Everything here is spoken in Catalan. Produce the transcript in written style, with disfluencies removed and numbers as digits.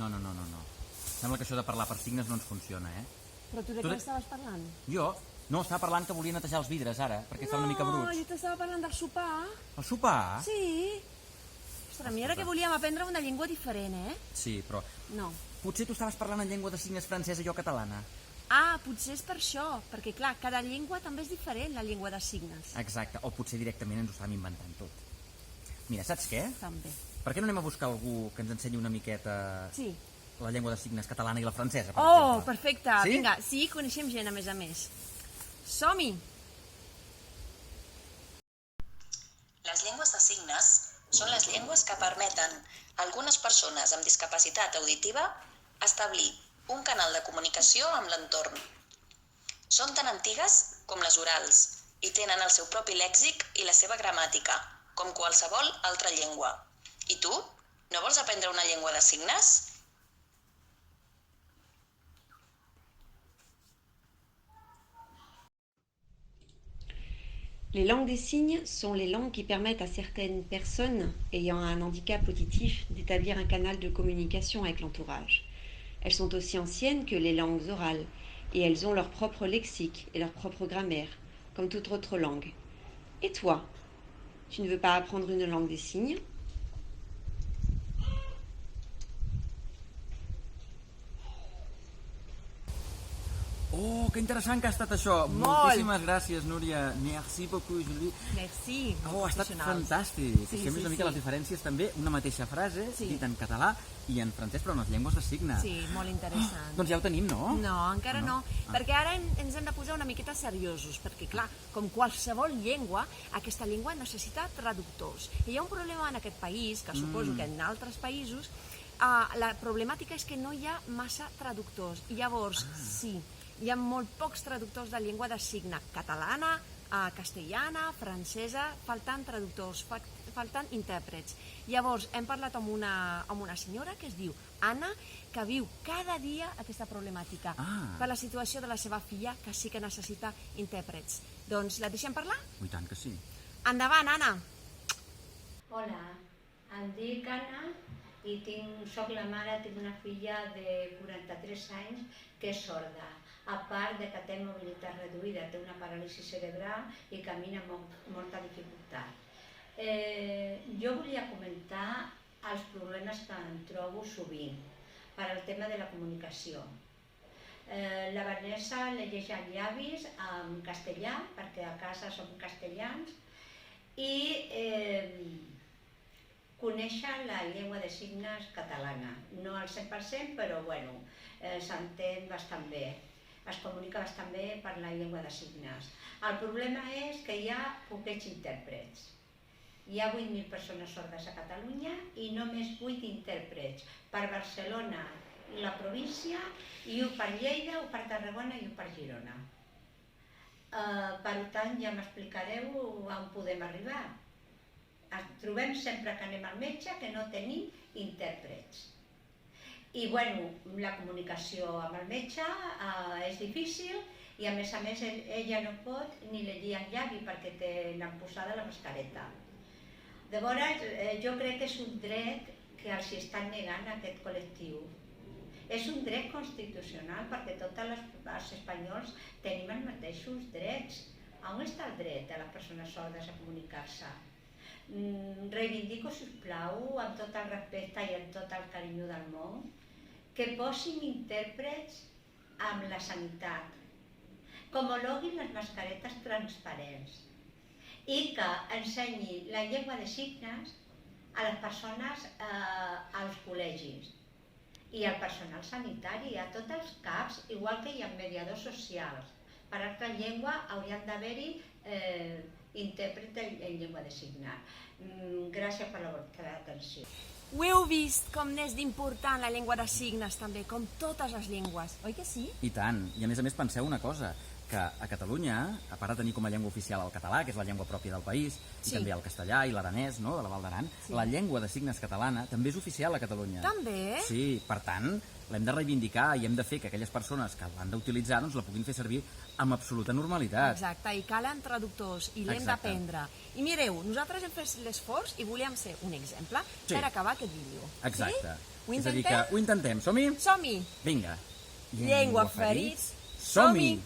No. Sembla que això de parlar per signes no ens funciona, eh? Però tu de què estaves parlant? Jo? No, estava parlant que volia netejar els vidres ara, perquè estan una mica No, bruts. jo t'estava parlant del sopar. El sopar? Sí. Ostres, mira que volíem aprendre una llengua diferent, eh? Sí, però No. potser tu estaves parlant en llengua de signes francesa i jo catalana. Ah, potser és per això, perquè clar, cada llengua també és diferent, la llengua de signes. Exacte, o potser directament ens ho estàvem inventant tot. Mira, saps què? També. Per què no anem a buscar algú que ens ensenyi una miqueta Sí. la llengua de signes catalana i la francesa, per Oh, exemple? perfecte. Sí? Vinga, sí, coneixem gent, a més. Som-hi! Les llengües de signes són les llengües que permeten a algunes persones amb discapacitat auditiva establir un canal de comunicació amb l'entorn. Són tan antigues com les orals i tenen el seu propi lèxic i la seva gramàtica, com qualsevol altra llengua. I tu? No vols aprendre una llengua de signes? Les langues des signes sont les langues qui permettent à certaines personnes ayant un handicap auditif d'établir un canal de communication avec l'entourage. Elles sont aussi anciennes que les langues orales et elles ont leur propre lexique et leur propre grammaire, comme toute autre langue. Et toi, tu ne veux pas apprendre une langue des signes ? Oh, que interessant que ha estat això. Molt. Moltíssimes gràcies, Núria. Merci beaucoup, Julie. Merci. Oh, ha estat professionals. fantàstic. Sí, És que hem vist una mica les diferències també, una mateixa frase, Sí. dit en català i en francès, però en les llengües de signes. Sí, molt interessant. Doncs ja ho tenim, no? No, encara no, perquè ara ens hem de posar una miqueta seriosos, perquè clar, com qualsevol llengua, aquesta llengua necessita traductors. I hi ha un problema en aquest país, que suposo que en altres països, la problemàtica és que no hi ha massa traductors. I llavors, sí, hi ha molt pocs traductors de llengua de signe catalana, castellana, francesa, falten traductors, falten intèrprets. Llavors, hem parlat amb una senyora que es diu Anna, que viu cada dia aquesta problemàtica per la situació de la seva filla, que sí que necessita intèrprets. Doncs la deixem parlar? I tant que sí. Endavant, Anna! Hola, em dic Anna i soc la mare, tinc una filla de 43 anys que és sorda. A part de que té mobilitat reduïda, té una paràlisi cerebral i camina amb molta dificultat. Jo volia comentar els problemes que em trobo sovint per al tema de la comunicació. La Vanessa llegeix els llavis en castellà, perquè a casa som castellans, i conèixer la llengua de signes catalana. No al 100%, però bueno, s'entén bastant bé. Es comunica bastant bé per la llengua de signes. El problema és que hi ha poquets intèrprets. Hi ha 8.000 persones sordes a Catalunya i només 8 intèrprets per Barcelona, la província, i un per Lleida, un per Tarragona i un per Girona. Per tant, ja m'explicareu on podem arribar. Trobem sempre que anem al metge que no tenim intèrprets. I bueno, la comunicació amb el metge és difícil i a més ella no pot ni llegir el llavi perquè tenen posada la mascareta. Llavors, jo crec que és un dret que els estan negant a aquest col·lectiu. És un dret constitucional perquè tots els espanyols tenim els mateixos drets. On està el dret de les persones sordes a comunicar-se? Reivindico, sisplau, amb tot el respecte i amb tot el carinyo del món, que posin intèrprets amb la sanitat, que homologuin les mascaretes transparents i que ensenyin la llengua de signes a les persones als col·legis i al personal sanitari, a tots els CAPs, igual que hi ha mediadors socials. Per altra llengua haurien d'haver-hi intèrpret en llengua de signes. Gràcies per la vostra atenció. Ho heu vist com n'és d'important la llengua de signes també, com totes les llengües, oi que sí? I tant. I a més penseu una cosa. que a Catalunya, a part de tenir com a llengua oficial el català, que és la llengua pròpia del país, i també el castellà i l'aranès, no?, de la Val d'Aran, la llengua de signes catalana també és oficial a Catalunya. També? Sí, per tant, l'hem de reivindicar i hem de fer que aquelles persones que l'han d'utilitzar doncs la puguin fer servir amb absoluta normalitat. Exacte, i calen traductors, i l'hem d'aprendre. I mireu, nosaltres hem fet l'esforç i volíem ser un exemple per acabar aquest vídeo. Exacte. Ho És a dir, intentem? que ho intentem. Som-hi? Som-hi! Vinga. Llengua ferits, som-hi!